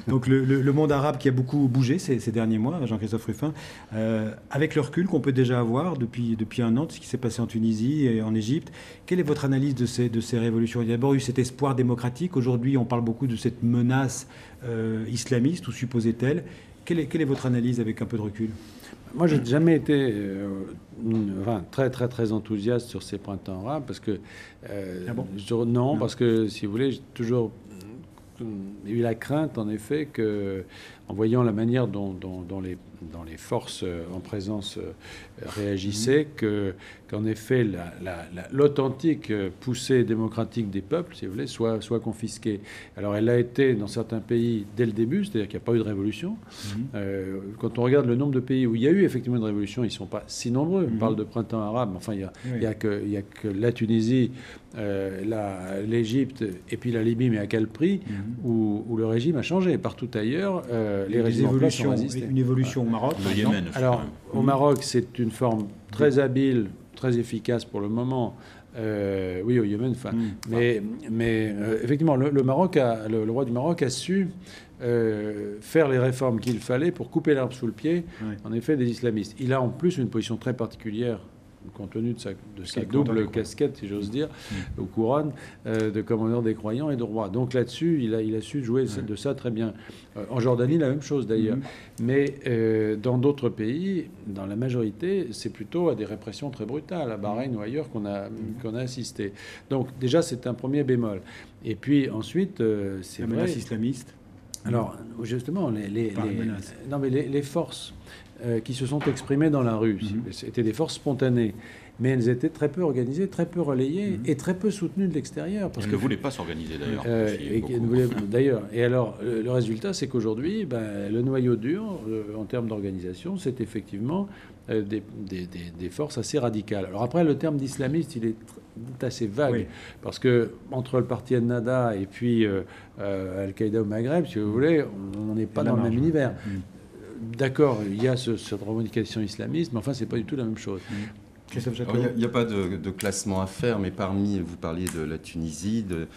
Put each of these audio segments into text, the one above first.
Donc le monde arabe qui a beaucoup bougé ces derniers mois, Jean-Christophe Rufin, avec le recul qu'on peut déjà avoir depuis un an, de ce qui s'est passé en Tunisie et en Égypte, quelle est votre analyse de ces révolutions? Il y a d'abord eu cet espoir démocratique. Aujourd'hui, on parle beaucoup de cette menace islamiste ou supposée telle. Quelle est votre analyse avec un peu de recul? Moi, je n'ai jamais été très, très, très enthousiaste sur ces printemps arabes parce que... Ah bon? Non, parce que, si vous voulez, j'ai toujours eu la crainte, en effet, que, en voyant la manière dont les forces en présence réagissaient, qu'en effet, l'authentique poussée démocratique des peuples, si vous voulez, soit confisquée. Alors, elle a été dans certains pays dès le début, c'est-à-dire qu'il n'y a pas eu de révolution. Quand on regarde le nombre de pays où il y a eu effectivement une révolution, ils ne sont pas si nombreux. On parle de printemps arabe, enfin, il y a que la Tunisie, l'Égypte et puis la Libye, mais à quel prix, où le régime a changé. Partout ailleurs, les régimes en place ont résisté. Une évolution au Maroc. Le Yémen. Alors, au Maroc, c'est une forme très habile, très efficace pour le moment. Oui, au Yémen. Mais effectivement, le Maroc le roi du Maroc a su faire les réformes qu'il fallait pour couper l'herbe sous le pied, en effet, des islamistes. Il a en plus une position très particulière, compte tenu de sa double casquette, si j'ose dire, ou couronne, de commandeur des croyants et de roi. Donc là-dessus, il a su jouer de ça très bien. En Jordanie, la même chose d'ailleurs. Mais dans d'autres pays, dans la majorité, c'est plutôt à des répressions très brutales, à Bahreïn ou ailleurs, qu'on a assisté. Donc déjà, c'est un premier bémol. Et puis ensuite, c'est vrai... La menace islamiste. Alors, justement, les forces qui se sont exprimées dans la rue, c'était des forces spontanées, mais elles étaient très peu organisées, très peu relayées et très peu soutenues de l'extérieur. Elles ne voulaient pas s'organiser d'ailleurs. Et alors, le résultat, c'est qu'aujourd'hui, le noyau dur, en termes d'organisation, c'est effectivement des forces assez radicales. Alors après, le terme d'islamiste, il est assez vague, parce que entre le parti Ennahda et puis Al-Qaïda au Maghreb, si vous voulez, on n'est pas dans le même univers. D'accord, il y a cette revendication islamiste, mais enfin, c'est pas du tout la même chose. Il n'y a pas de classement à faire, mais vous parliez de la Tunisie, de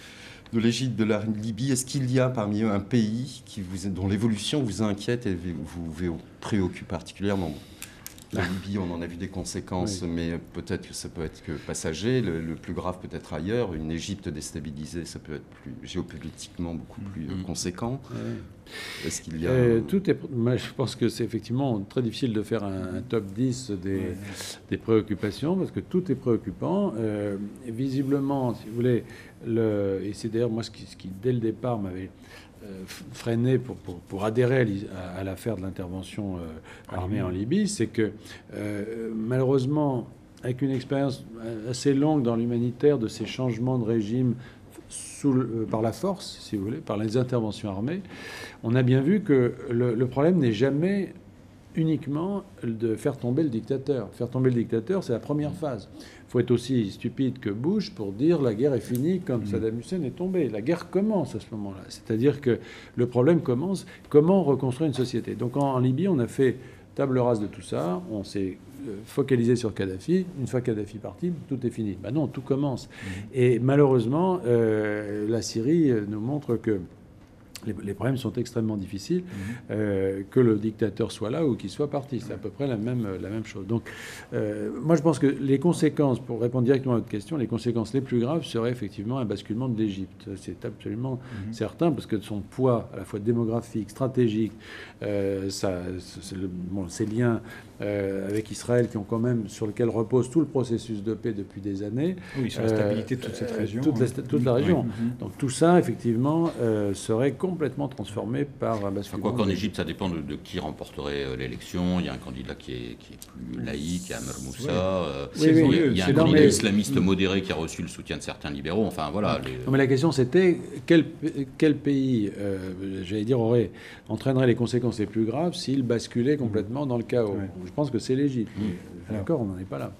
l'Égypte, de la Libye. Est-ce qu'il y a parmi eux un pays dont l'évolution vous inquiète et vous préoccupe particulièrement? La Libye, on en a vu des conséquences, mais peut-être que ça peut être que passager. Le plus grave peut être ailleurs. Une Égypte déstabilisée, ça peut être géopolitiquement beaucoup plus conséquent. Est-ce qu'il y a... Moi, je pense que c'est effectivement très difficile de faire un top 10 des préoccupations, parce que tout est préoccupant. Visiblement, si vous voulez, et c'est d'ailleurs moi ce qui dès le départ m'avait freiné pour adhérer à l'affaire de l'intervention armée en Libye, c'est que malheureusement, avec une expérience assez longue dans l'humanitaire de ces changements de régime par la force, si vous voulez, par les interventions armées, on a bien vu que le problème n'est jamais uniquement de faire tomber le dictateur. Faire tomber le dictateur, c'est la première phase. Il faut être aussi stupide que Bush pour dire la guerre est finie quand Saddam Hussein est tombé. La guerre commence à ce moment-là. C'est-à-dire que le problème commence. Comment reconstruire une société? Donc en Libye, on a fait table rase de tout ça. On s'est focalisé sur Kadhafi. Une fois Kadhafi parti, tout est fini. Ben non, tout commence. Et malheureusement, la Syrie nous montre que les problèmes sont extrêmement difficiles, que le dictateur soit là ou qu'il soit parti. C'est à peu près la même chose. Donc, moi, je pense que les conséquences, pour répondre directement à votre question, les conséquences les plus graves seraient effectivement un basculement de l'Égypte. C'est absolument certain, parce que de son poids à la fois démographique, stratégique, ces liens avec Israël sur lequel repose tout le processus de paix depuis des années. Oui, sur la stabilité de toute cette région. Toute la région. Donc tout ça, effectivement, serait complètement transformé par un basculement. Quoi qu'en Égypte, ça dépend de qui remporterait l'élection. Il y a un candidat qui est plus laïque, qui est Amr Moussa. Il y a un candidat islamiste modéré qui a reçu le soutien de certains libéraux. Enfin, voilà. Non, mais la question, c'était quel pays, j'allais dire, entraînerait les conséquences les plus graves s'il basculait complètement dans le chaos. Je pense que c'est l'Égypte. D'accord, on n'en est pas là.